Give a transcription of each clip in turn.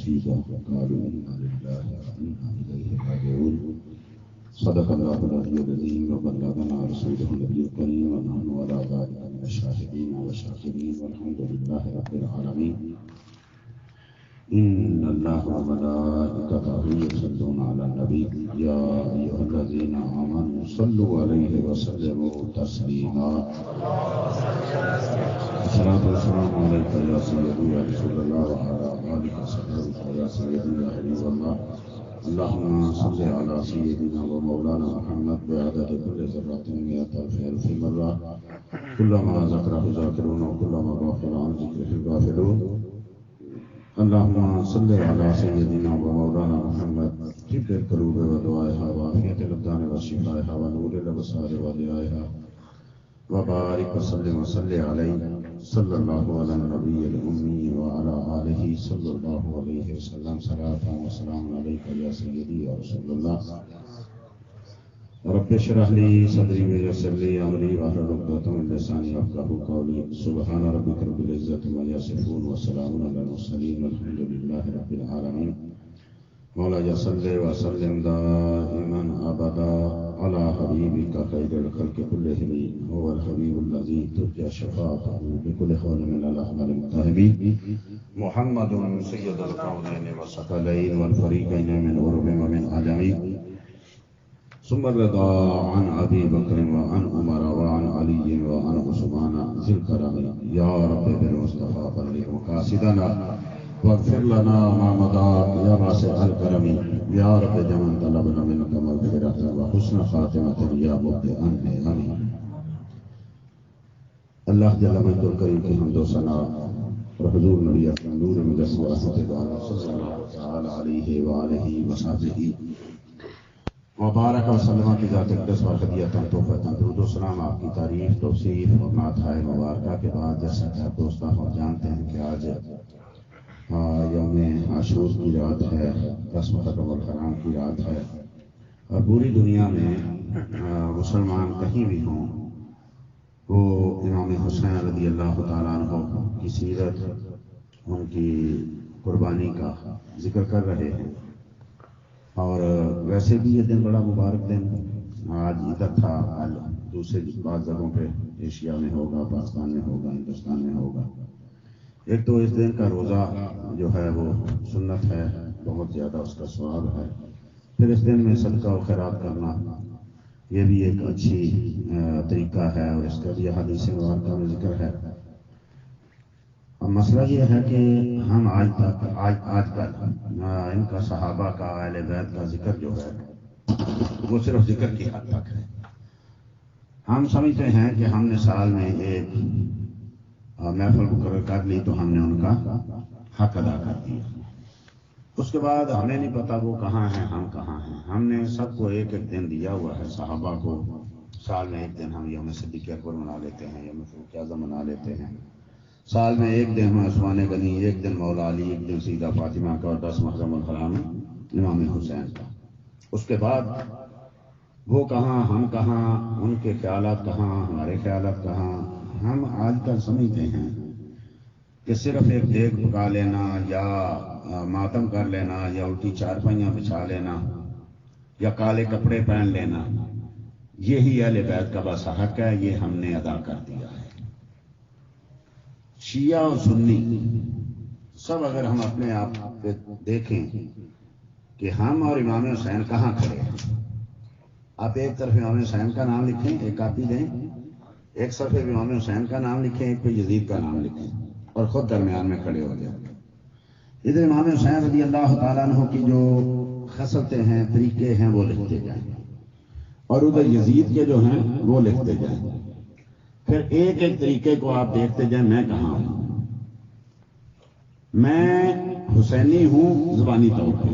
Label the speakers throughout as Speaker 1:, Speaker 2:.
Speaker 1: مصيبة قالوا إنا لله وإنا إليه راجعون صدق الله العلي العظيم وبلغنا رسوله النبي الكريم ونحن على ذلك من الشاهدين والشاكرين والحمد لله رب العالمين إن الله وملائكته يصلون على النبي يا أيها الذين آمنوا صلوا عليه وسلموا تسليما الصلاة والسلام عليك يا سيدي يا رسول الله وعلى آلك وصحبه يا سيدي يا حبيب الله اللهم صل على سيدنا ومولانا محمد بعدد كل ذرة مئة ألف مرة كلما ذكره ذاكرون وكلما غفل عن ذكره الغافلون اللهم صل على سيدنا ومولانا محمد طب القلوب ودوائها وعافية الأبدان وشفائها ونور الأبصار وضيائها وبارك وسلم عليه صلى الله على النبي الأمي وعلى آله صلى الله عليه وسلم صلاة وسلام عليك يا سيدي يا رسول الله رب اشرح لي صدري ويسر لي أمري واحلل عقدة من لساني يفقهوا قولي سبحان ربك رب العزة عما يصفون وسلام على المرسلين والحمد لله رب العالمين مولاي صل وسلم دائما أبدا على حبيبك خير الخلق كلهم هو الحبيب الذي ترجى شفاعته بكل خول من الأحمر المتهمين محمد سيد الكونين والثقلين والفريقين من عرب ومن عجم ثم الرضا عن أبي بكر وعن عمر وعن علي وعن عثمان ذي الكرم يا رب بالمصطفى بلغ مقاصدنا واغفر لنا ما مضى يا واسع الكرم يا رب جمن طلبنا منك مغفرة وحسن خاتمة يا مبدئا آمين اللہ جل مجدہ الکریم کی حمد و ثنا اور حضور نبی اکرم نور مجسم رحمت اللہ صلی اللہ تعالی علیہ وآلہ وصحبہ مبارک وسلم کی ذات اقدس و خدیتاً توفیقاً درود و سلام آپ کی تعریف توصیف اور نعتۂ مبارکہ کے بعد جیسا کہ آپ دوستان اور جانتے ہیں کہ آج یوم عاشور کی رات ہے 10 محرم الحرام کی رات ہے اور پوری دنیا میں مسلمان کہیں بھی ہوں وہ امام حسین رضی اللہ تعالیٰ عنہ کی سیرت ان کی قربانی کا ذکر کر رہے ہیں اور ویسے بھی یہ دن بڑا مبارک دن آج ادھر تھا دوسرے بعض جگہوں پہ ایشیا میں ہوگا پاکستان میں ہوگا ہندوستان میں ہوگا ایک تو اس دن کا روزہ جو ہے وہ سنت ہے بہت زیادہ اس کا ثواب ہے پھر اس دن میں صدقہ و خیرات کرنا یہ بھی ایک اچھی طریقہ ہے اور اس کا بھی حدیث مبارکہ میں ذکر ہے اب مسئلہ یہ ہے کہ ہم آج کل ان کا صحابہ کا اہل بیت کا ذکر جو ہے وہ صرف ذکر کی حد تک ہے ہم سمجھتے ہیں کہ ہم نے سال میں ایک محفل مقرر کر لی تو ہم نے ان کا حق ادا کر دیا اس کے بعد ہمیں نہیں پتا وہ کہاں ہیں ہم کہاں ہیں ہم نے سب کو ایک ایک دن دیا ہوا ہے صحابہ کو سال میں ایک دن ہم یوم صدیق اکبر منا لیتے ہیں یوم فاروق اعظم منا لیتے ہیں سال میں ایک دن عثمان غنی ایک دن مولا علی ایک دن سیدہ فاطمہ کا اور 10 محرم الحرام امام حسین کا اس کے بعد وہ کہاں ہم کہاں ان کے خیالات کہاں ہمارے خیالات کہاں ہم آج کل سمجھتے ہیں کہ صرف ایک دیگ پکا لینا یا ماتم کر لینا یا الٹی چارپائیاں بچھا لینا یا کالے کپڑے پہن لینا یہی اہل بیت کا بس حق ہے یہ ہم نے ادا کر دیا ہے شیعہ اور سنی سب اگر ہم اپنے آپ پہ دیکھیں کہ ہم اور امام حسین کہاں کھڑے ہیں آپ ایک طرف امام حسین کا نام لکھیں ایک کاپی دیں ایک صفحے پہ امام حسین کا نام لکھیں ایک پہ یزید کا نام لکھیں اور خود درمیان میں کھڑے ہو جائیں ادھر امام حسین رضی اللہ تعالیٰ عنہ کی جو خصلتیں ہیں طریقے ہیں وہ لکھتے جائیں اور ادھر یزید کے جو ہیں وہ لکھتے جائیں پھر ایک ایک طریقے کو آپ دیکھتے جائیں میں کہاں ہوں میں حسینی ہوں زبانی طور پہ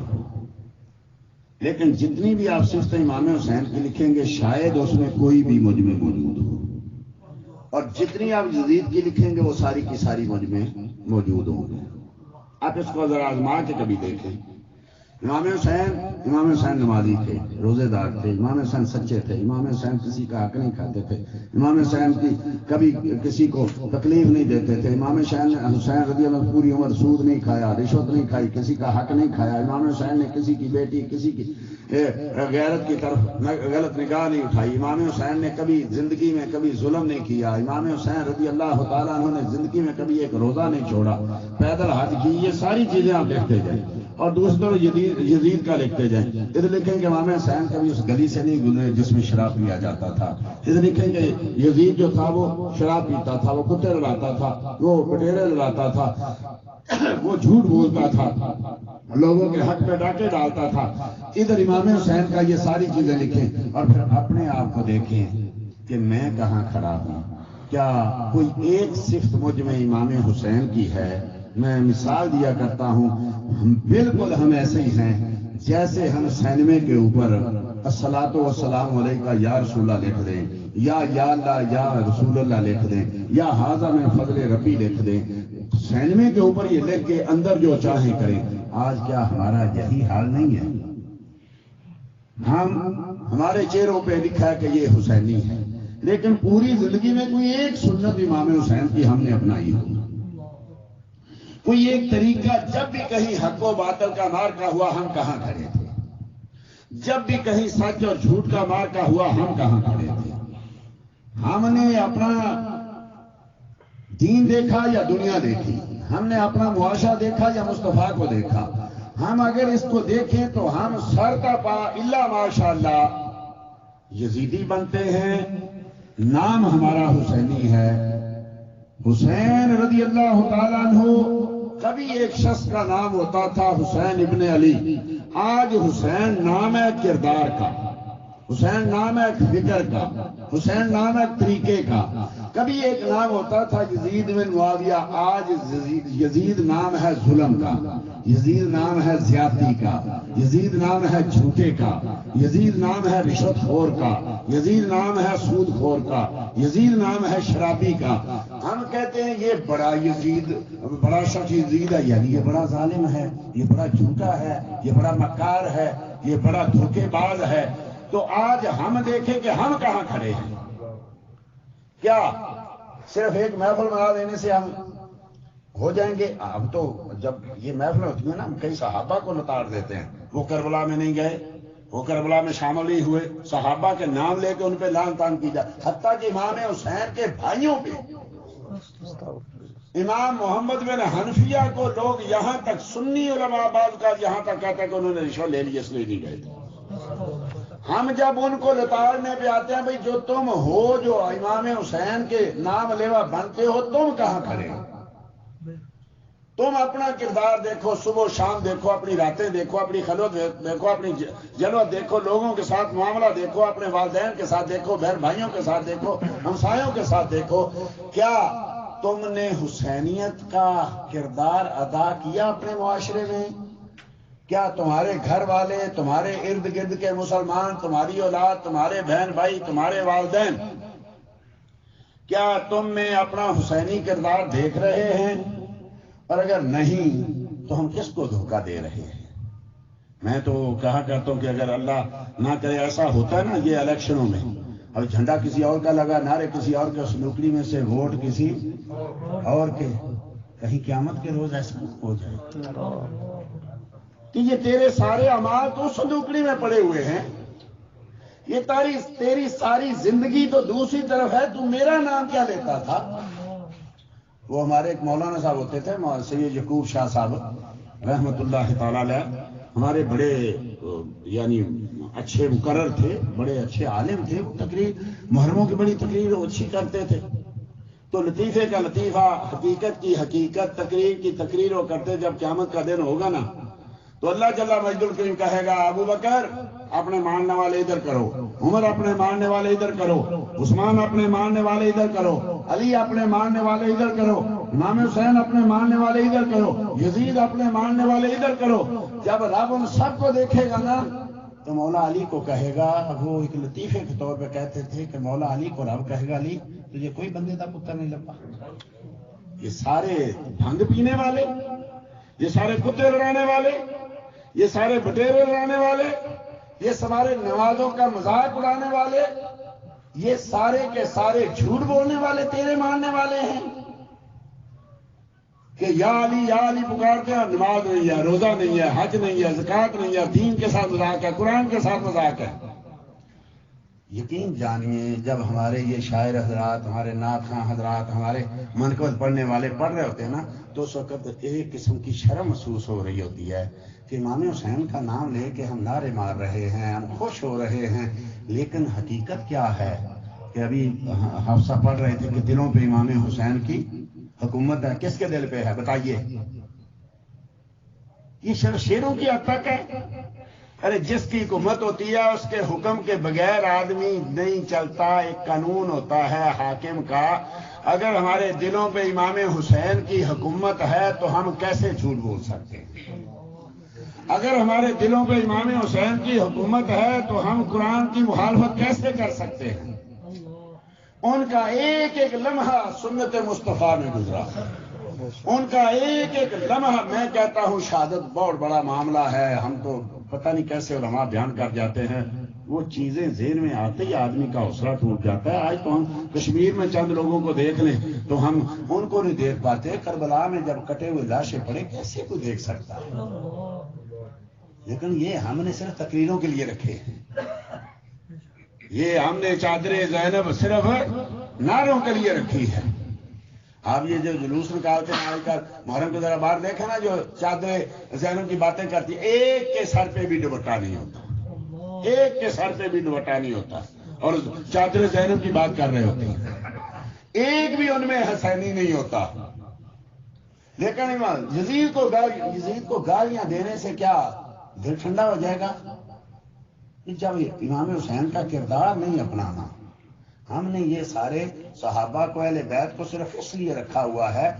Speaker 1: لیکن جتنی بھی آپ صفتیں امام حسین کی لکھیں گے شاید اس میں کوئی بھی مجھ میں موجود ہو اور جتنی آپ یزید کی لکھیں گے وہ ساری کی ساری مجھ میں موجود ہوں گے آپ اس کو ذرا آزما کے کبھی دیکھیں امام حسین نمازی تھے، روزے دار تھے، امام حسین سچے تھے، امام حسین کسی کا حق نہیں کھاتے تھے، امام حسین کی کبھی کسی کو تکلیف نہیں دیتے تھے، امام حسین رضی اللہ پوری عمر سود نہیں کھایا، رشوت نہیں کھائی، کسی کا حق نہیں کھایا، امام حسین نے کسی کی بیٹی، کسی کی غیرت کی طرف غلط نگاہ نہیں اٹھائی، امام حسین نے کبھی زندگی میں کبھی ظلم نہیں کیا، امام حسین رضی اللہ تعالیٰ عنہ نے زندگی میں کبھی ایک روزہ نہیں چھوڑا، پیدل حج کی، یہ ساری چیزیں آپ دیکھتے جائیں۔ اور دوسروں یزید کا لکھتے جائیں، ادھر لکھیں کہ امام حسین کبھی اس گلی سے نہیں گزرے جس میں شراب پیا جاتا تھا، ادھر لکھیں کہ یزید جو تھا وہ شراب پیتا تھا، وہ کتے لڑاتا تھا، وہ پٹیرے لڑاتا تھا، وہ جھوٹ بولتا تھا، لوگوں کے حق میں ڈاکے ڈالتا تھا۔ ادھر امام حسین کا یہ ساری چیزیں لکھیں اور پھر اپنے آپ کو دیکھیں کہ میں کہاں کھڑا ہوں، کیا کوئی ایک صفت مجھ میں امام حسین کی ہے؟ میں مثال دیا کرتا ہوں، بالکل ہم ایسے ہی ہیں جیسے ہم سینمے کے اوپر الصلاۃ والسلام علیکہ یا رسول اللہ لکھ دیں، یا اللہ یا رسول اللہ لکھ دیں، یا ھذا من فضل ربی لکھ دیں، سینمے کے اوپر یہ لکھ کے اندر جو چاہیں کریں۔ آج کیا ہمارا یہی حال نہیں ہے؟ ہمارے چہروں پہ لکھا ہے کہ یہ حسینی ہے، لیکن پوری زندگی میں کوئی ایک سنت امام حسین کی ہم نے اپنائی ہو، کوئی ایک طریقہ؟ جب بھی کہیں حق و باطل کا مارکا ہوا ہم کہاں کھڑے تھے؟ جب بھی کہیں سچ اور جھوٹ کا مارکا ہوا ہم کہاں کھڑے تھے؟ ہم نے اپنا دین دیکھا یا دنیا دیکھی؟ ہم نے اپنا معاشرہ دیکھا یا مصطفیٰ کو دیکھا؟ ہم اگر اس کو دیکھیں تو ہم سر کا پا الا ماشاءاللہ یزیدی بنتے ہیں، نام ہمارا حسینی ہے۔ حسین رضی اللہ تعالیٰ عنہ، کبھی ایک شخص کا نام ہوتا تھا حسین ابن علی، آج حسین نام ہے کردار کا، حسین نام ہے فکر کا، حسین نام ہے طریقے کا۔ کبھی ایک نام ہوتا تھا یزید بن معاویہ، آج یزید نام ہے ظلم کا، یزید نام ہے زیادتی کا، یزید نام ہے جھوٹے کا، یزید نام ہے رشوت خور کا، یزید نام ہے سود خور کا، یزید نام ہے شرابی کا۔ ہم کہتے ہیں یہ بڑا یزید، بڑا شخص یزید ہے، یعنی یہ بڑا ظالم ہے، یہ بڑا جھوٹا ہے، یہ بڑا مکار ہے، یہ بڑا دھوکے باز ہے۔ تو آج ہم دیکھیں کہ ہم کہاں کھڑے ہیں؟ کیا صرف ایک محفل بنا دینے سے ہم ہو جائیں گے؟ اب تو جب یہ محفل ہوتی ہے نا، ہم کئی صحابہ کو لتاڑ دیتے ہیں، وہ کربلا میں نہیں گئے، وہ کربلا میں شامل نہیں ہوئے، صحابہ کے نام لے کے ان پہ لعن طعن کی جائے، حتیٰ کہ امام حسین کے بھائیوں پہ، امام محمد بن حنفیہ کو لوگ یہاں تک سنی علماء بعض کا یہاں تک کہتے ہیں کہ انہوں نے رشوت لے لی اس لیے نہیں گئے تھے۔ ہم جب ان کو لتاڑنے پہ آتے ہیں، بھئی جو تم ہو، جو امام حسین کے نام لیوا بنتے ہو، تم کہاں کھڑے ہو؟ تم اپنا کردار دیکھو، صبح و شام دیکھو، اپنی راتیں دیکھو، اپنی خلوت دیکھو، اپنی جلوت دیکھو، لوگوں کے ساتھ معاملہ دیکھو، اپنے والدین کے ساتھ دیکھو، بہن بھائیوں کے ساتھ دیکھو، ہمسایوں کے ساتھ دیکھو۔ کیا تم نے حسینیت کا کردار ادا کیا اپنے معاشرے میں؟ کیا تمہارے گھر والے، تمہارے ارد گرد کے مسلمان، تمہاری اولاد، تمہارے بہن بھائی، تمہارے والدین، کیا تم میں اپنا حسینی کردار دیکھ رہے ہیں؟ اور اگر نہیں تو ہم کس کو دھوکہ دے رہے ہیں؟ میں تو کہا کرتا ہوں کہ اگر اللہ نہ کرے ایسا ہوتا ہے نا، یہ الیکشنوں میں اب جھنڈا کسی اور کا لگا، نعرے کسی اور کے، سنوکڑی میں سے ووٹ کسی اور کے، کہیں قیامت کے روز ایسا ہو جائے کہ یہ تیرے سارے اعمال تو صندوقڑی میں پڑے ہوئے ہیں، یہ تیری ساری زندگی تو دوسری طرف ہے، تو میرا نام کیا لیتا تھا؟ وہ ہمارے ایک مولانا صاحب ہوتے تھے، سید یعقوب شاہ صاحب رحمۃ اللہ تعالی علیہ، ہمارے بڑے یعنی اچھے مقرر تھے، بڑے اچھے عالم تھے، وہ تقریر محرموں کی بڑی تقریر اچھی کرتے تھے، تو لطیفے کا لطیفہ، حقیقت کی حقیقت، تقریر کی تقریر وہ کرتے۔ جب قیامت کا دن ہوگا نا تو اللہ جل مجد الکریم کہے گا، ابو بکر اپنے ماننے والے ادھر کرو، عمر اپنے ماننے والے ادھر کرو، عثمان اپنے ماننے والے ادھر کرو، علی اپنے ماننے والے ادھر کرو، امام حسین اپنے ماننے والے ادھر کرو، یزید اپنے ماننے والے ادھر کرو۔ جب رب ان سب کو دیکھے گا نا تو مولا علی کو کہے گا، وہ ایک لطیفے کے طور پہ کہتے تھے کہ مولا علی کو رب کہے گا، علی تجھے کوئی بندے کا پتر نہیں لگا؟ یہ سارے بھنگ پینے والے، یہ سارے کتے لڑانے والے، یہ سارے بٹیرے اڑانے والے، یہ سارے نمازوں کا مذاق اڑانے والے، یہ سارے کے سارے جھوٹ بولنے والے تیرے ماننے والے ہیں کہ یا علی پکارتے ہیں، نماز نہیں ہے، روزہ نہیں ہے، حج نہیں ہے، زکوٰۃ نہیں ہے، دین کے ساتھ مذاق ہے، قرآن کے ساتھ مذاق ہے۔ یقین جانیے جب ہمارے یہ شاعر حضرات، ہمارے نعت خواں حضرات، ہمارے منقبت پڑھنے والے پڑھ رہے ہوتے ہیں نا، تو اس وقت ایک قسم کی شرم محسوس ہو رہی ہوتی ہے کہ امام حسین کا نام لے کے ہم نعرے مار رہے ہیں، ہم خوش ہو رہے ہیں، لیکن حقیقت کیا ہے کہ ابھی حفصہ پڑھ رہے تھے کہ دلوں پہ امام حسین کی حکومت ہے۔ کس کے دل پہ ہے بتائیے؟ یہ شیروں کی حد تک ہے۔ ارے جس کی حکومت ہوتی ہے اس کے حکم کے بغیر آدمی نہیں چلتا، ایک قانون ہوتا ہے حاکم کا۔ اگر ہمارے دلوں پہ امام حسین کی حکومت ہے تو ہم کیسے جھوٹ بول سکتے ہیں؟ اگر ہمارے دلوں پہ امام حسین کی حکومت ہے تو ہم قرآن کی مخالفت کیسے کر سکتے ہیں؟ ان کا ایک ایک لمحہ سنت مصطفیٰ میں گزرا، ان کا ایک ایک لمحہ، میں کہتا ہوں شہادت بہت بڑا معاملہ ہے، ہم تو پتہ نہیں کیسے علماء بیان کر جاتے ہیں، وہ چیزیں ذہن میں آتے ہی آدمی کا حوصلہ ٹوٹ جاتا ہے۔ آج تو ہم کشمیر میں چند لوگوں کو دیکھ لیں تو ہم ان کو نہیں دیکھ پاتے، کربلا میں جب کٹے ہوئے لاشیں پڑے کیسے کوئی دیکھ سکتا ہے؟ لیکن یہ ہم نے صرف تقریروں کے لیے رکھے ہیں، یہ ہم نے چادر زینب صرف نعروں کے لیے رکھی ہے۔ آپ یہ جو جلوس نکالتے ہیں آج کل محرم کے ذرا باہر دیکھیں نا، جو چادر زینب کی باتیں کرتی ہیں، ایک کے سر پہ بھی دوپٹہ نہیں ہوتا، ایک کے سر پہ بھی دوپٹہ نہیں ہوتا، اور چادر زینب کی بات کر رہے ہوتے ہیں، ایک بھی ان میں حسینی نہیں ہوتا۔ لیکن یزید کو گالیاں دینے سے کیا دل ٹھنڈا ہو جائے گا؟ جب امام حسین کا کردار نہیں اپنانا، ہم نے یہ سارے صحابہ کو، اہل بیت کو صرف اس لیے رکھا ہوا ہے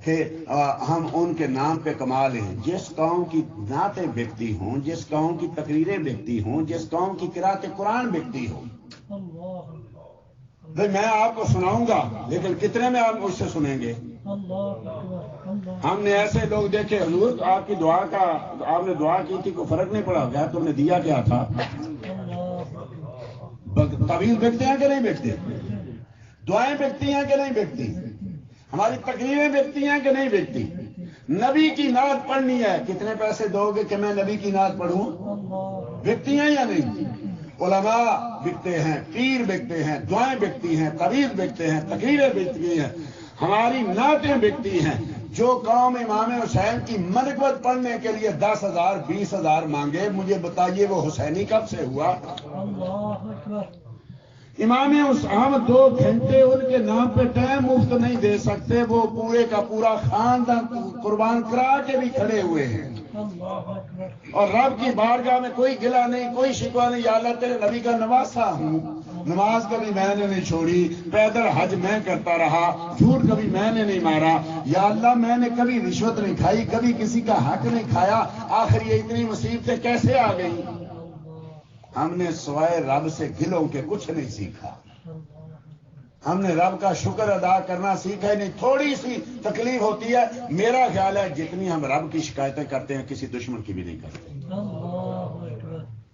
Speaker 1: کہ ہم ان کے نام پہ کما لیں۔ جس قوم کی نعتیں بکتی ہوں، جس قوم کی تقریریں بکتی ہوں، جس قوم کی قرات قرآن بکتی ہوں، بھائی میں آپ کو سناؤں گا لیکن کتنے میں آپ مجھ سے سنیں گے؟ ہم نے ایسے لوگ دیکھے، حضور آپ کی دعا کا، آپ نے دعا کی تھی، کوئی فرق نہیں پڑا کیا؟ تم نے دیا کیا تھا؟ تعویذ بکتے ہیں کہ نہیں بکتے؟ دعائیں بکتی ہیں کہ نہیں بکتی؟ ہماری تقریریں بکتی ہیں کہ نہیں بکتی؟ نبی کی نعت پڑھنی ہے، کتنے پیسے دو گے کہ میں نبی کی نعت پڑھوں؟ بکتی ہیں یا نہیں؟ علماء بکتے ہیں، پیر بکتے ہیں، دعائیں بکتی ہیں، تعویذ بکتے ہیں، تقریریں بکتی ہیں، ہماری نعتیں بکتی ہیں۔ جو قوم امام حسین کی منقبت پڑھنے کے لیے 10,000 20,000 مانگے، مجھے بتائیے وہ حسینی کب سے ہوا؟ امام ہم 2 گھنٹے ان کے نام پہ ٹائم مفت نہیں دے سکتے، وہ پورے کا پورا خاندان قربان کرا کے بھی کھڑے ہوئے ہیں، اور رب کی بارگاہ میں کوئی گلہ نہیں، کوئی شکوہ نہیں۔ یا اللہ تیرے نبی کا نواسا ہوں، نماز کبھی میں نے نہیں چھوڑی، پیدل حج میں کرتا رہا، جھوٹ کبھی میں نے نہیں مارا، یا اللہ میں نے کبھی رشوت نہیں کھائی، کبھی کسی کا حق نہیں کھایا، آخر یہ اتنی مصیبتیں کیسے آ گئی؟ ہم نے سوائے رب سے گلوں کے کچھ نہیں سیکھا، ہم نے رب کا شکر ادا کرنا سیکھا ہی نہیں۔ تھوڑی سی تکلیف ہوتی ہے، میرا خیال ہے جتنی ہم رب کی شکایتیں کرتے ہیں کسی دشمن کی بھی نہیں کرتے۔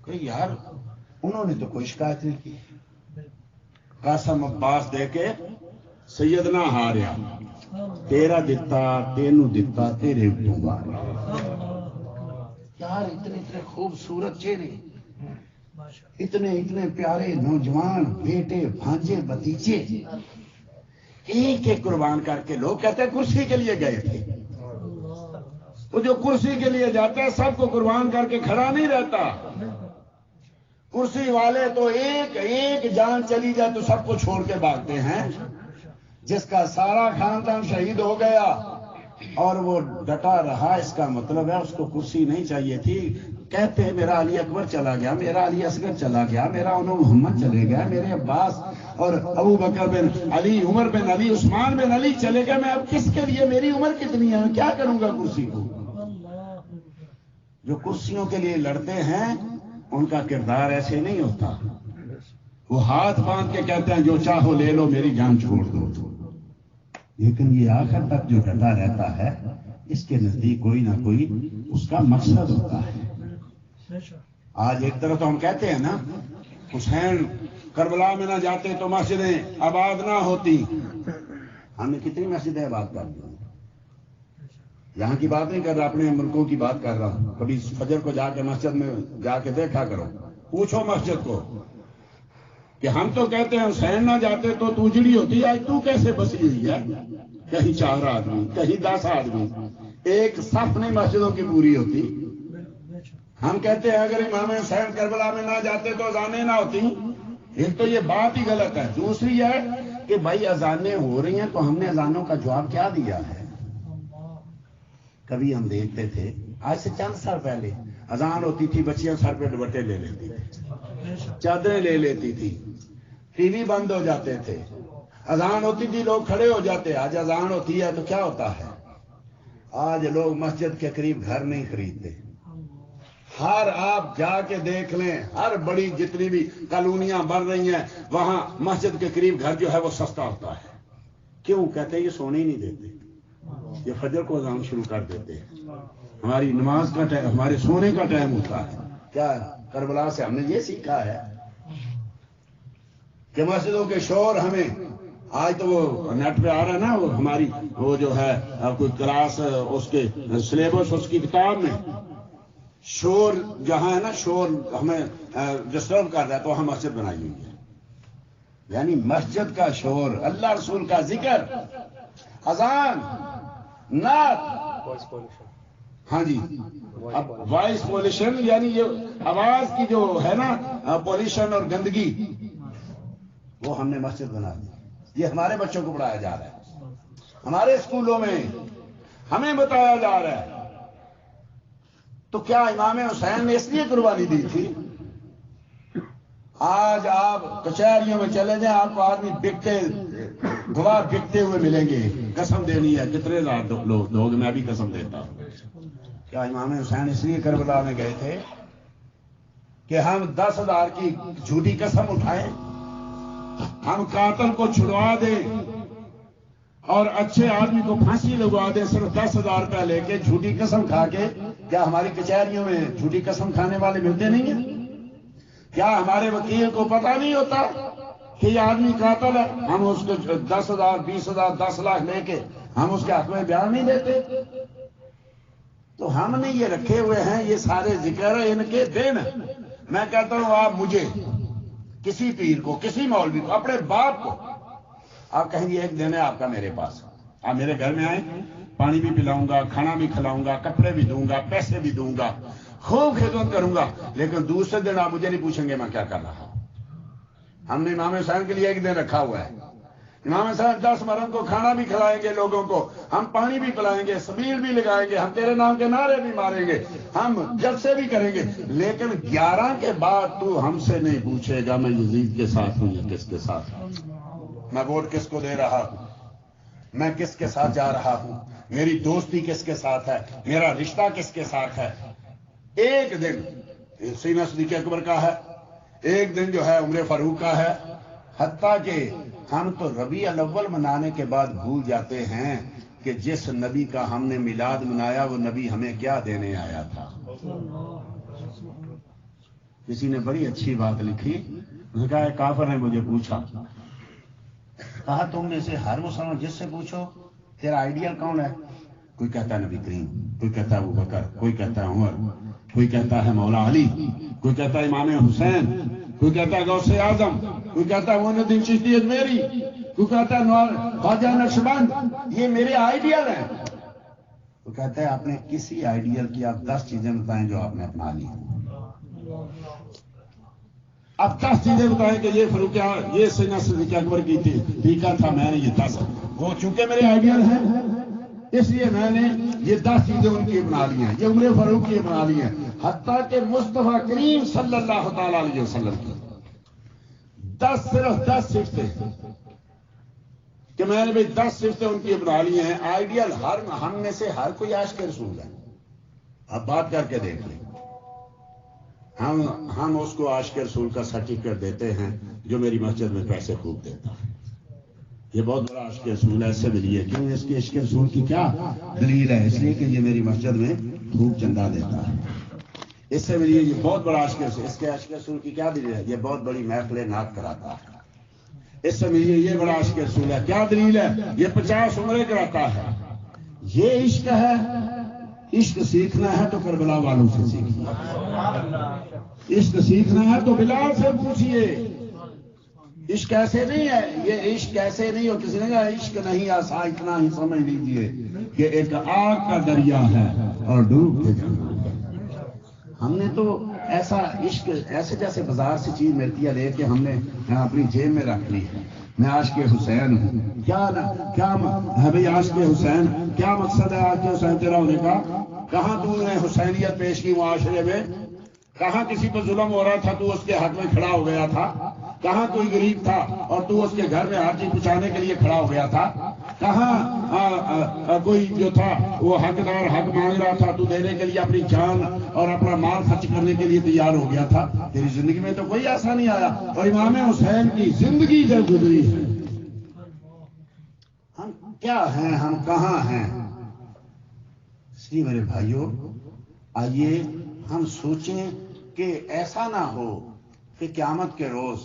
Speaker 1: کہ یار انہوں نے تو کوئی شکایت نہیں کی، قاسم عباس دے کے سیدنا ہاریا، تیرا دتا تینوں دتا تیرے اتوں باریا۔ یار اتنے خوبصورت چہرے، اتنے پیارے نوجوان بیٹے بھانجے بھتیجے، ایک ایک قربان کر کے لوگ کہتے ہیں کرسی کے لیے گئے تھے۔ وہ جو کرسی کے لیے جاتا ہے سب کو قربان کر کے کھڑا نہیں رہتا، کرسی والے تو ایک جان چلی جائے تو سب کو چھوڑ کے بھاگتے ہیں۔ جس کا سارا خاندان شہید ہو گیا اور وہ ڈٹا رہا، اس کا مطلب ہے اس کو کرسی نہیں چاہیے تھی۔ کہتے ہیں میرا علی اکبر چلا گیا، میرا علی اصغر چلا گیا، میرا انو محمد چلے گیا، میرے عباس اور ابو بکر بن علی، عمر بن علی، عثمان بن علی چلے گئے، میں اب کس کے لیے، میری عمر کتنی ہے، کیا کروں گا کرسی کو؟ جو کرسیوں کے لیے لڑتے ہیں ان کا کردار ایسے نہیں ہوتا، وہ ہاتھ باندھ کے کہتے ہیں جو چاہو لے لو میری جان چھوڑ دو، لیکن یہ آخر تک جو ڈٹا رہتا ہے اس کے نزدیک کوئی نہ کوئی اس کا مقصد ہوتا ہے۔ آج ایک طرف تو ہم کہتے ہیں نا حسین کربلا میں نہ جاتے تو مسجدیں آباد نہ ہوتی. ہم نے کتنی مسجدیں آباد کر دی. یہاں کی بات نہیں کر رہا، اپنے ملکوں کی بات کر رہا ہوں. کبھی فجر کو جا کے مسجد میں جا کے دیکھا کرو، پوچھو مسجد کو کہ ہم تو کہتے ہیں حسین نہ جاتے تو اجڑی ہوتی، آج تو کیسے بسی ہوئی ہے؟ کہیں 4 آدمی، کہیں 10 آدمی، ایک صف نہیں مسجدوں کی پوری ہوتی. ہم کہتے ہیں اگر امام حسین کربلا میں نہ جاتے تو اذانیں نہ ہوتی. ایک تو یہ بات ہی غلط ہے. دوسری ہے کہ بھائی اذانیں ہو رہی ہیں تو ہم نے اذانوں کا جواب کیا دیا ہے؟ کبھی ہم دیکھتے تھے، آج سے چند سال پہلے اذان ہوتی تھی، بچیاں سر پہ دوپٹے لے لیتی تھی، چادریں لے لیتی تھی، ٹی وی بند ہو جاتے تھے. اذان ہوتی تھی لوگ کھڑے ہو جاتے. آج اذان ہوتی ہے تو کیا ہوتا ہے؟ آج لوگ مسجد کے قریب گھر نہیں خریدتے. ہر آپ جا کے دیکھ لیں، ہر بڑی جتنی بھی کالونیاں بن رہی ہیں وہاں مسجد کے قریب گھر جو ہے وہ سستا ہوتا ہے. کیوں؟ کہتے ہیں یہ سونے ہی نہیں دیتے، یہ فجر کو اذان شروع کر دیتے ہیں. ہماری نماز کا ٹائم، ہمارے سونے کا ٹائم ہوتا ہے. کیا کربلا سے ہم نے یہ سیکھا ہے کہ مسجدوں کے شور ہمیں، آج تو وہ نیٹ پہ آ رہا ہے نا، وہ ہماری وہ جو ہے کوئی کلاس اس کے سلیبس اس کی کتاب میں شور جہاں ہے نا، شور ہمیں ڈسٹرب کر رہا ہے تو ہم مسجد بنائی ہوئی ہے. یعنی مسجد کا شور، اللہ رسول کا ذکر، اذان، نعت، ہاں جی، وائس پولیشن، یعنی یہ آواز کی جو ہے نا پولیشن اور گندگی، وہ ہم نے مسجد بنا دی. یہ ہمارے بچوں کو پڑھایا جا رہا ہے، ہمارے اسکولوں میں ہمیں بتایا جا رہا ہے. تو کیا امام حسین نے اس لیے قربانی دی تھی؟ آج آپ کچہریوں میں چلے جائیں، آپ کو آدمی بکتے گواہ بکتے ہوئے ملیں گے. قسم دینی ہے، کتنے لوگ، میں بھی قسم دیتا ہوں. کیا امام حسین اس لیے کربلا میں گئے تھے کہ ہم 10,000 کی جھوٹی قسم اٹھائیں، ہم قاتل کو چھڑوا دیں اور اچھے آدمی کو پھانسی لگوا دیں صرف 10,000 روپیہ لے کے جھوٹی قسم کھا کے؟ کیا ہماری کچہریوں میں جھوٹی قسم کھانے والے ملتے نہیں ہیں؟ کیا ہمارے وکیل کو پتہ نہیں ہوتا کہ یہ آدمی قاتل ہے؟ ہم اس کو 10,000 20,000 10 لاکھ لے کے ہم اس کے حق میں بیان نہیں دیتے. تو ہم نے یہ رکھے ہوئے ہیں یہ سارے ذکر ان کے دن. میں کہتا ہوں آپ مجھے، کسی پیر کو، کسی مولوی کو، اپنے باپ کو آپ کہیں گے ایک دن ہے آپ کا میرے پاس، آپ میرے گھر میں آئیں، پانی بھی پلاؤں گا، کھانا بھی کھلاؤں گا، کپڑے بھی دوں گا، پیسے بھی دوں گا، خوب خدمت کروں گا، لیکن دوسرے دن آپ مجھے نہیں پوچھیں گے میں کیا کر رہا ہوں. ہم نے امام حسین کے لیے ایک دن رکھا ہوا ہے. امام حسین 10 محرم کو کھانا بھی کھلائیں گے لوگوں کو، ہم پانی بھی پلائیں گے، سبیل بھی لگائیں گے، ہم تیرے نام کے نعرے بھی ماریں گے، ہم جلسے بھی کریں گے، لیکن 11 کے بعد تو ہم سے نہیں پوچھے گا میں یزید کے ساتھ ہوں یا کس کے ساتھ ہوں، میں ووٹ کس کو دے رہا ہوں، میں کس کے ساتھ جا رہا ہوں، میری دوستی کس کے ساتھ ہے، میرا رشتہ کس کے ساتھ ہے. ایک دن سیدنا صدیق اکبر کا ہے، ایک دن جو ہے عمر فاروق کا ہے. حتیٰ کہ ہم تو ربیع الاول منانے کے بعد بھول جاتے ہیں کہ جس نبی کا ہم نے میلاد منایا وہ نبی ہمیں کیا دینے آیا تھا. کسی نے بڑی اچھی بات لکھی، اس نے کہا کافر نے مجھے پوچھا، کہا تم میں سے ہر مسلمان جس سے پوچھو تیرا آئیڈیل کون ہے؟ کوئی کہتا ہے نبی کریم، کوئی کہتا ہے ابوبکر، کوئی کہتا ہے عمر، کوئی کہتا ہے مولا علی، کوئی کہتا ہے امام حسین، کوئی کہتا ہے غوث اعظم، کوئی کہتا ہے معین الدین چشتی اجمیری، کوئی کہتا ہے خواجہ نقشبند. یہ میرے آئیڈیل ہیں. وہ کہتا ہے آپ نے کسی آئیڈیل کی آپ 10 چیزیں بتائیں جو آپ نے اپنا لی. اب 10 چیزیں بتائیں کہ یہ فاروق، یہ سیدنا صدیق اکبر کی تھی ٹھیکہ تھا، میں نے یہ 10، وہ چونکہ میرے آئیڈیل ہیں اس لیے میں نے یہ 10 چیزیں ان کی بنا لی ہیں، یہ عمر فاروق کی بنا لی ہیں. حتیٰ کہ مصطفیٰ کریم صلی اللہ تعالی علیہ وسلم کی 10 صرف 10 صفتیں کہ میں نے بھی 10 صفتیں ان کی بنا لی ہیں. آئیڈیل ہم میں سے ہر کوئی عاشق رسول ہے. اب بات کر کے دیکھ لیں، ہم اس کو عاشق رسول کا سرٹیفکیٹ دیتے ہیں جو میری مسجد میں پیسے خوب دیتا ہے. یہ بہت بڑا عاشق رسول ہے، اس سے ملی ہے. کیوں؟ اس کے عشق رسول کی کیا دلیل ہے؟ اس لیے کہ یہ میری مسجد میں خوب چندہ دیتا ہے. اس سے ملیے یہ بہت بڑا عاشق رسول. اس کے عاشق رسول کی کیا دلیل ہے؟ یہ بہت بڑی محفلیں نعت کراتا ہے. اس سے ملیے یہ بڑا عاشق رسول ہے. کیا دلیل ہے؟ یہ 50 عمرے کراتا ہے. یہ عشق ہے. عشق سیکھنا ہے تو کربلا والوں سے سیکھیے. عشق سیکھنا ہے تو بلال سے پوچھیے. عشق ایسے نہیں ہے. یہ عشق ایسے نہیں ہو. کسی نے کہا عشق نہیں آسان. اتنا ہی سمجھ لیجیے کہ ایک آگ کا دریا ہے اور ڈوب کے جانا. ہم نے تو ایسا عشق ایسے جیسے بازار سے چیز ملتی ہے لے کے ہم نے اپنی جیب میں رکھ لی ہے. میں عاشق حسین ہوں. کیا ہے بھائی عاشق حسین؟ کیا مقصد ہے عاشق حسین تیرا ہونے کا؟ کہاں تو نے حسینیت پیش کی معاشرے میں؟ کہاں کسی پر ظلم ہو رہا تھا تو اس کے حق میں کھڑا ہو گیا تھا؟ کہاں کوئی غریب تھا اور تو اس کے گھر میں ہر چیز پہنچانے کے لیے کھڑا ہو گیا تھا؟ کہاں کوئی جو تھا وہ حقدار حق مانگ رہا تھا تو دینے کے لیے اپنی جان اور اپنا مال خرچ کرنے کے لیے تیار ہو گیا تھا؟ تیری زندگی میں تو کوئی ایسا نہیں آیا. اور امام حسین کی زندگی جو گزری ہے، ہم کیا ہیں؟ ہم کہاں ہیں؟ اس لیے میرے بھائیوں آئیے ہم سوچیں کہ ایسا نہ ہو کہ قیامت کے روز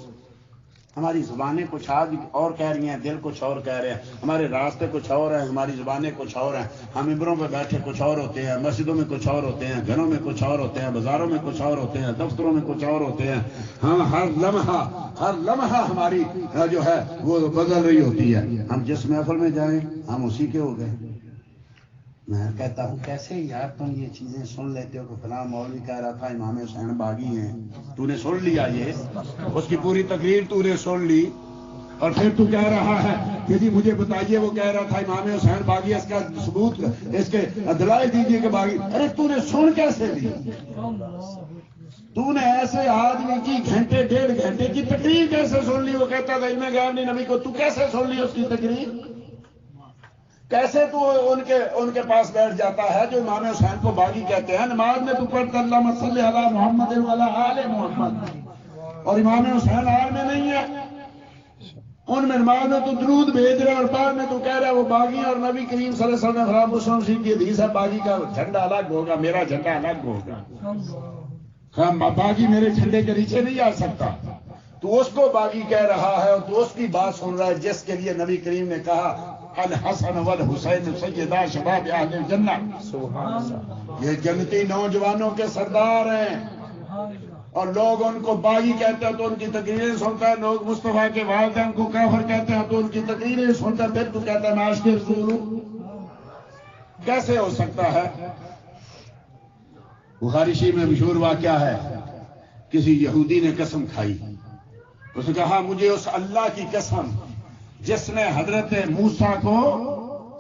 Speaker 1: ہماری زبانیں کچھ آج اور کہہ رہی ہیں، دل کچھ اور کہہ رہے ہیں، ہمارے راستے کچھ اور ہیں، ہماری زبانیں کچھ اور ہیں، ہم ممبروں پہ بیٹھے کچھ اور ہوتے ہیں، مسجدوں میں کچھ اور ہوتے ہیں، گھروں میں کچھ اور ہوتے ہیں، بازاروں میں کچھ اور ہوتے ہیں، دفتروں میں کچھ اور ہوتے ہیں. ہم ہر لمحہ ہماری جو ہے وہ بدل رہی ہوتی ہے. ہم جس محفل میں جائیں ہم اسی کے ہو گئے. میں کہتا ہوں کیسے یار تم یہ چیزیں سن لیتے ہو کہ فلاں مولوی کہہ رہا تھا امام حسین باغی ہیں. تو نے سن لیا، یہ اس کی پوری تقریر تو نے سن لی اور پھر تو کہہ رہا ہے کہ جی مجھے بتائیے وہ کہہ رہا تھا امام حسین باغی، اس کا ثبوت، اس کے دلائل دیجیے کہ باغی. ارے تو نے سن کیسے لی؟ تو نے ایسے آدمی کی گھنٹے 1.5 گھنٹے کی تقریر کیسے سن لی؟ وہ کہتا تھا علم غیب نہیں نبی کو. تو کیسے سن لی اس کی تقریر؟ کیسے تو ان کے پاس بیٹھ جاتا ہے جو امام حسین کو باغی کہتے ہیں؟ نماز میں تو پڑھتا اللہم صلی علی محمد وعلی آل محمد، اور امام حسین آل میں نہیں ہے. ان میں نماز میں تو درود بھیج رہے اور بعد میں تو کہہ رہے وہ باغی. اور نبی کریم صلی اللہ علیہ وسلم نے خراب مسلم شریف کی حدیث ہے باغی کا جھنڈا الگ ہوگا، میرا جھنڈا الگ ہوگا. باغی میرے جھنڈے کے نیچے نہیں آ سکتا. تو اس کو باغی کہہ رہا ہے اور تو اس کی بات سن رہا ہے جس کے لیے نبی کریم نے کہا الحسن والحسین سیدا شباب اہل الجنہ. یہ جنتی نوجوانوں کے سردار ہیں اور لوگ ان کو باغی کہتے ہیں تو ان کی تقریریں سنتا ہے. لوگ مصطفیٰ کے والدین کو کافر کہتے ہیں تو ان کی تقریریں سنتا ہے. پھر تو کہتا ہے میں عاشق رسول ہوں. کیسے ہو سکتا ہے؟ بخاری شریف میں مشہور واقعہ ہے، کسی یہودی نے قسم کھائی. اس نے کہا مجھے اس اللہ کی قسم جس نے حضرت موسیٰ کو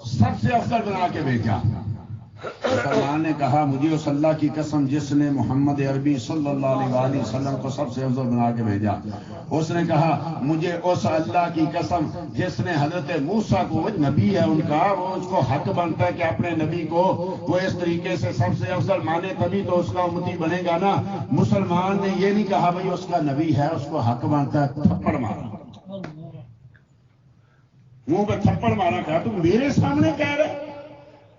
Speaker 1: سب سے افضل بنا کے بھیجا. مسلمان نے کہا مجھے اس اللہ کی قسم جس نے محمد عربی صلی اللہ علیہ وسلم کو سب سے افضل بنا کے بھیجا. اس نے کہا مجھے اس اللہ کی قسم جس نے حضرت موسیٰ کو، وہ نبی ہے ان کا، وہ اس کو حق بنتا ہے کہ اپنے نبی کو وہ اس طریقے سے سب سے افضل مانے تبھی تو اس کا امتی بنے گا نا. مسلمان نے یہ نہیں کہا بھائی اس کا نبی ہے اس کو حق بنتا ہے. تھپڑ مارا، منہ پہ تھپڑ مارا. کہا تم میرے سامنے کہہ رہے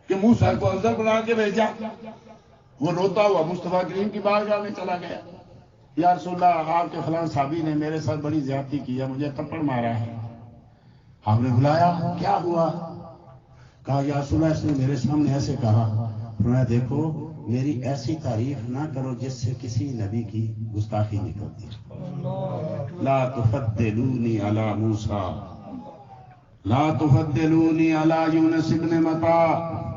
Speaker 1: کہ موسیٰ کو افضل بنا کے بھیجا؟ وہ روتا ہوا مصطفیٰ کریم کی بارگاہ میں چلا گیا. یا رسول اللہ آپ کے فلاں صحابی نے میرے ساتھ بڑی زیادتی کی ہے، مجھے تھپڑ مارا ہے. آپ نے بلایا، کیا ہوا؟ کہا یا رسول اللہ اس نے میرے سامنے ایسے کہا. فرمایا دیکھو میری ایسی تعریف نہ کرو جس سے کسی نبی کی گستاخی نکلتی. لا تفضلونی علی موسیٰ لا تفضلونی علی یونس ابن متی.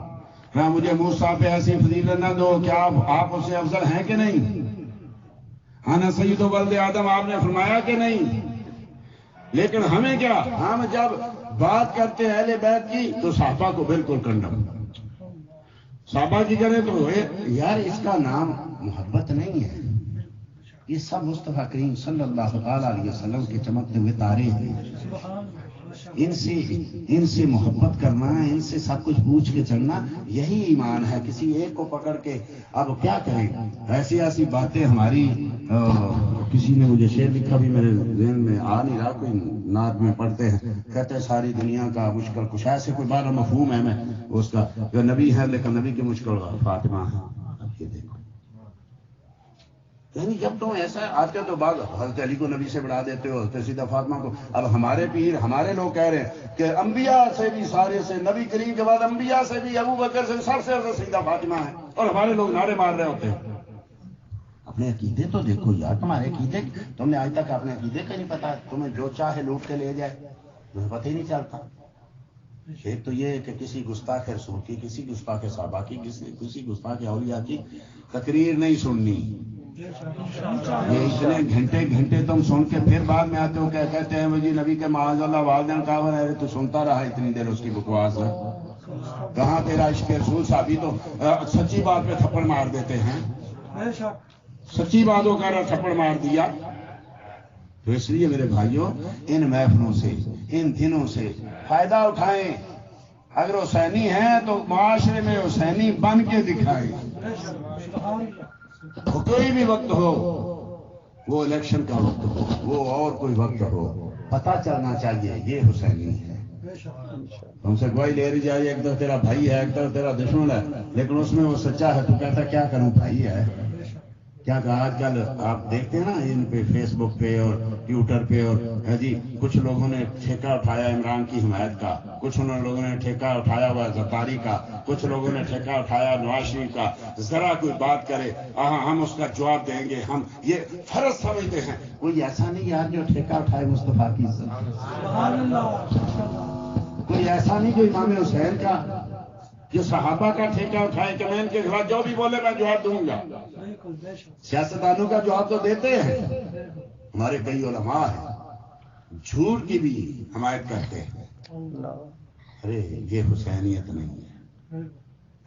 Speaker 1: مجھے موسیٰ پہ ایسی فضیلت نہ دو کہ آپ اس سے افضل ہیں کہ نہیں. انا سید ولد آدم آپ نے فرمایا کہ نہیں. لیکن ہمیں کیا، ہم جب بات کرتے ہیں اہل بیت کی تو صحابہ کو بالکل کنڈم. صحابہ کی کریں تو یار اس کا نام محبت نہیں ہے. یہ سب مصطفیٰ کریم صلی اللہ علیہ وسلم کے چمکتے ہوئے تارے ہیں. ان سے محبت کرنا، ان سے سب کچھ پوچھ کے چلنا، یہی ایمان ہے. کسی ایک کو پکڑ کے اب کیا کریں؟ ایسی ایسی باتیں ہماری. کسی نے مجھے شعر لکھا بھی میرے ذہن میں آ نہیں رہا، کوئی نعت میں پڑھتے ہیں، کہتے ہیں ساری دنیا کا مشکل کشا سے کوئی بارہ مفہوم ہے میں اس کا. جو نبی ہے لیکن نبی کی مشکل فاطمہ ہے. اب یہ دیکھو یعنی جب تم ایسا آج کل تو بعض حضرت علی کو نبی سے بڑھا دیتے ہو، حضرت سیدہ فاطمہ کو. اب ہمارے پیر ہمارے لوگ کہہ رہے ہیں کہ انبیاء سے بھی سارے سے، نبی کریم کے بعد انبیاء سے بھی ابو بکر سے سب سے حضرت سیدہ فاطمہ ہے، اور ہمارے لوگ نعرے مار رہے ہوتے ہیں. اپنے عقیدے تو دیکھو یار، تمہارے عقیدے تم نے آج تک اپنے عقیدے کا نہیں پتا، تمہیں جو چاہے لوٹ کے لے جائے، تمہیں پتہ ہی نہیں چلتا. ایک تو یہ ہے کہ کسی گستاخ رسول کی، کسی گستاخ صحابہ کی، کسی گستاخ اولیاء کی تقریر نہیں سننی. یہ اتنے گھنٹے تم سن کے پھر بعد میں آتے ہو کہ کہتے ہیں جی نبی کے معاذ اللہ والدین کا ہے، تو سنتا رہا اتنی دیر اس کی بکواس. کہاں تیرا عشق رسول صحابی تو سچی بات پہ تھپڑ مار دیتے ہیں، سچی باتوں کا تھپڑ مار دیا. تو اس لیے میرے بھائیوں ان محفلوں سے، ان دنوں سے فائدہ اٹھائیں. اگر حسینی ہیں تو معاشرے میں حسینی بن کے دکھائیں. کوئی بھی وقت ہو، وہ الیکشن کا وقت ہو، وہ اور کوئی وقت ہو، پتہ چلنا چاہیے یہ حسینی ہے. ہم سے گواہی لے رہی جائے، ایک طرف تیرا بھائی ہے، ایک طرف تیرا دشمن ہے، لیکن اس میں وہ سچا ہے تو کہتا کیا کروں، بھائی ہے. کیا کہ آج کل آپ دیکھتے ہیں نا ان پہ فیس بک پہ اور ٹویٹر پہ، اور جی کچھ لوگوں نے ٹھیکہ اٹھایا عمران کی حمایت کا، کچھ لوگوں نے ٹھیکہ اٹھایا ہوا زرداری کا، کچھ لوگوں نے ٹھیکہ اٹھایا نواز شریف کا. ذرا کوئی بات کرے ہم اس کا جواب دیں گے، ہم یہ فرض سمجھتے ہیں. کوئی ایسا نہیں یار جو ٹھیکہ اٹھائے مصطفیٰ کی عزت. کوئی ایسا نہیں جو امام حسین کا، جو صحابہ کا ٹھیکہ اٹھائے کہ میں ان کے خلاف جو بھی بولے میں جواب دوں گا. سیاستدانوں کا جواب تو دیتے ہیں، ہمارے کئی علماء ہیں جھوٹ کی بھی حمایت کرتے ہیں. ارے یہ حسینیت نہیں ہے.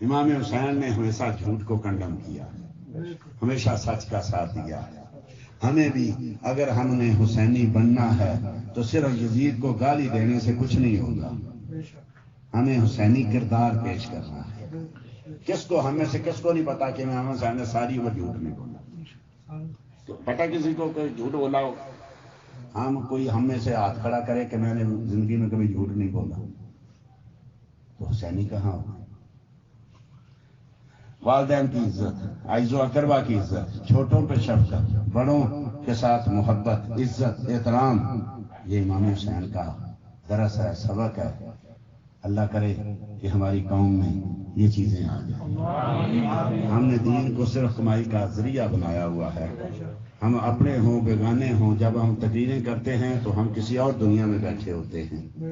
Speaker 1: امام حسین نے ہمیشہ جھوٹ کو کنڈم کیا ہے، ہمیشہ سچ کا ساتھ دیا ہے. ہمیں بھی اگر ہم نے حسینی بننا ہے تو صرف یزید کو گالی دینے سے کچھ نہیں ہوگا. ہمیں حسینی کردار پیش کرنا ہے. کس کو، ہم میں سے کس کو نہیں پتا کہ امام حسین نے ساری عمر جھوٹ نہیں بولا؟ پتا کسی کو کوئی جھوٹ بولا ہو؟ ہم میں سے ہاتھ کھڑا کرے کہ میں نے زندگی میں کبھی جھوٹ نہیں بولا، تو حسینی کہاں ہو؟ والدین کی عزت، عیز و اقربا کی عزت، چھوٹوں پہ شفقت، بڑوں کے ساتھ محبت، عزت، احترام، یہ امام حسین کا درس ہے، سبق ہے. اللہ کرے کہ ہماری قوم میں یہ چیزیں آ جائیں. ہم نے دین کو صرف کمائی کا ذریعہ بنایا ہوا ہے. ہم اپنے ہوں بیگانے ہوں، جب ہم تقریریں کرتے ہیں تو ہم کسی اور دنیا میں بیٹھے ہوتے ہیں،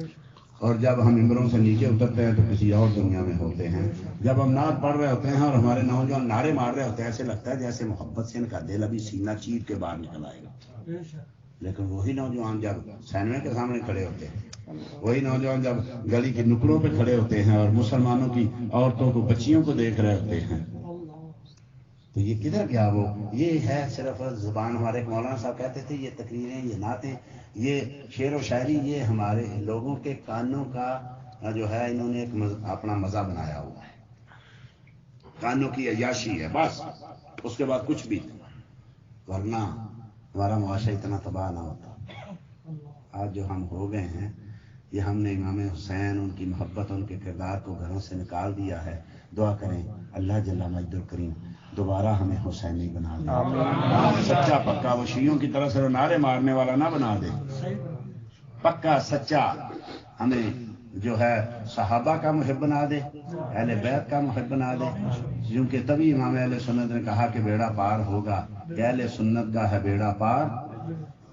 Speaker 1: اور جب ہم ممبروں سے نیچے اترتے ہیں تو کسی اور دنیا میں ہوتے ہیں. جب ہم نعت پڑھ رہے ہوتے ہیں اور ہمارے نوجوان نعرے مار رہے ہوتے ہیں، ایسے لگتا ہے جیسے محبت سے ان کا دل ابھی سینہ چیر کے باہر نکل آئے گا. لیکن وہی نوجوان جب سینما کے سامنے کھڑے ہوتے ہیں، وہی نوجوان جب گلی کے نکڑوں پہ کھڑے ہوتے ہیں اور مسلمانوں کی عورتوں کو، بچیوں کو دیکھ رہے ہوتے ہیں، تو یہ کدھر گیا وہ؟ یہ ہے صرف زبان. ہمارے ایک مولانا صاحب کہتے تھے یہ تقریریں، یہ نعتیں، یہ شعر و شاعری، یہ ہمارے لوگوں کے کانوں کا جو ہے، انہوں نے ایک اپنا مزہ بنایا ہوا ہے. کانوں کی عیاشی ہے بس، اس کے بعد کچھ بھی. ورنہ ہمارا معاشرہ اتنا تباہ نہ ہوتا. آج جو ہم ہو گئے ہیں، یہ ہم نے امام حسین، ان کی محبت، ان کے کردار کو گھروں سے نکال دیا ہے. دعا کریں اللہ جل مجد الکریم دوبارہ ہمیں حسینی بنا دے. سچا پکا، وہ شیعوں کی طرح سے نعرے مارنے والا نہ بنا دے. پکا سچا ہمیں جو ہے صحابہ کا محب بنا دے، اہل بیت کا محب بنا دے. کیونکہ تبھی امام اہل سنت نے کہا کہ بیڑا پار ہوگا. اہل سنت کا ہے بیڑا پار،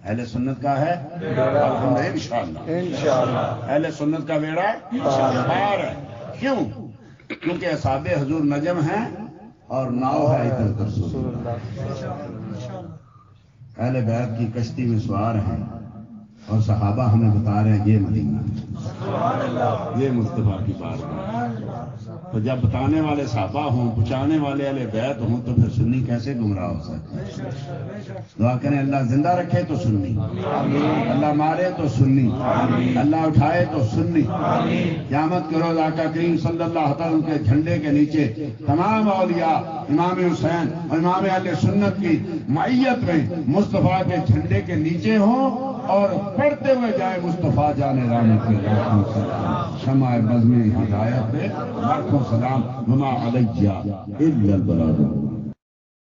Speaker 1: اہل سنت کا ہے انشاءاللہ اہل سنت کا بیڑا پار ہے. کیوں؟ کیونکہ اصحاب حضور نجم ہیں اور ناؤ ہے عطرت رسول اللہ. اہل بیت کی کشتی میں سوار ہیں، اور صحابہ ہمیں بتا رہے ہیں یہ مدینہ، یہ مصطفیٰ کی بات. تو جب بتانے والے صحابہ ہوں، پہنچانے والے اہل بیت ہوں، تو پھر سنی کیسے گمراہ ہو سکتے؟ دعا کریں اللہ زندہ رکھے تو سنی، اللہ مارے تو سنی، اللہ اٹھائے تو سنی. قیامت کے روز آقا کریم صلی اللہ علیہ وسلم کے جھنڈے کے نیچے تمام اولیاء امام حسین اور امام اہل سنت کی معیت میں مصطفیٰ کے جھنڈے کے نیچے ہوں، اور پڑھتے ہوئے جائے مصطفیٰ جان رحمت شمع بزم ہدایت لاکھوں سلام وما علیہ الا البلاغ.